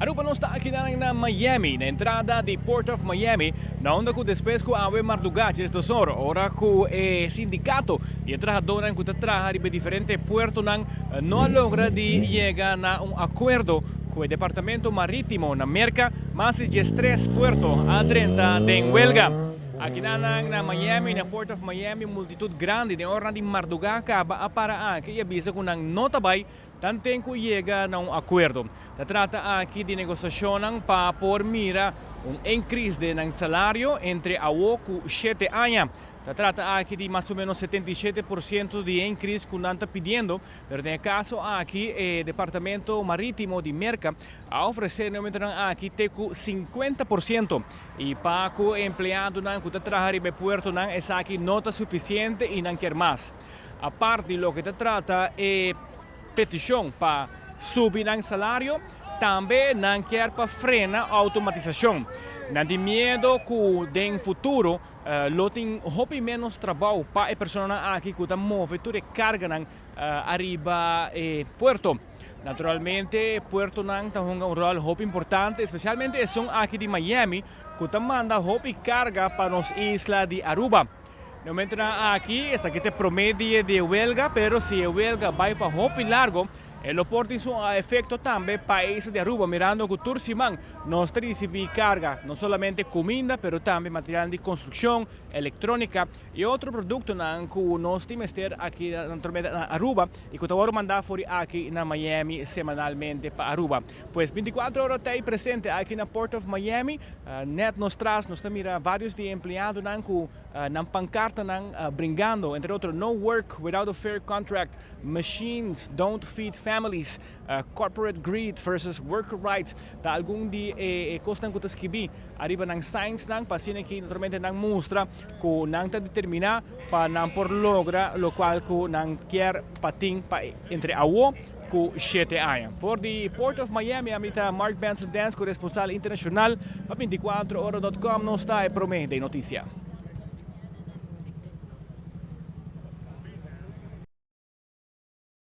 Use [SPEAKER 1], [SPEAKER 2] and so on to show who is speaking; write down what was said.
[SPEAKER 1] Aruba não está aqui na Miami, na entrada de Port of Miami, na onda que depois que a Mardugaches do Sor, ora que o sindicato de trabajadores que trabalham em diferentes puertos não logra de chegar a acordo com o Departamento Marítimo na Merca, mais de 3 puertos a 30 de huelga. Aqui na Miami, na Port of Miami, multitud grande de ordem de Marduga acaba para aqui e avisa que não nota vai tanto que chega a acordo. Se trata aqui de negociação para por mira increase de salário entre a OCU e 7 anos. Se trata aqui de mais ou menos 77% de increase que está pedindo, mas no caso aqui o Departamento Marítimo de Merca a oferecer aqui 50% e para o empleado que trabalha no puerto é aqui nota suficiente e não quer mais. A parte de lo que se trata é petição para subir o salário, também não quer para frenar a automatização. Não tem medo que no futuro tem menos trabalho para a pessoa aqui que move toda a carga arriba puerto. Naturalmente, Puerto tem um rol importante, especialmente são aqui de Miami, que manda carga para as islas de Aruba. No momento aqui, essa aqui tem promédio de huelga, pero se a huelga vai para largo, el porta su efecto también países de Aruba, mirando que Turciman nos recibe carga, no solamente comida, pero también material de construcción, electrónica y otro producto que nos tenemos aquí en Aruba y que ahora mandar aquí en Miami semanalmente para Aruba. Pues 24 horas está presente aquí en Port of Miami, net nos mira varios de empleados que nan pancarta brindando, entre otros, no work without a fair contract, machines don't feed families, corporate greed versus worker rights. Da algum de costa que escrevi arriba ng signs pasine que naturalmente mostra que não está determinar para não por logra lo qual que não quer pating pa entre awo com 7 anos. For the Port of Miami, amita Mark Benson Dance, corresponsal internacional para 24horas.com, não está promete de notícia.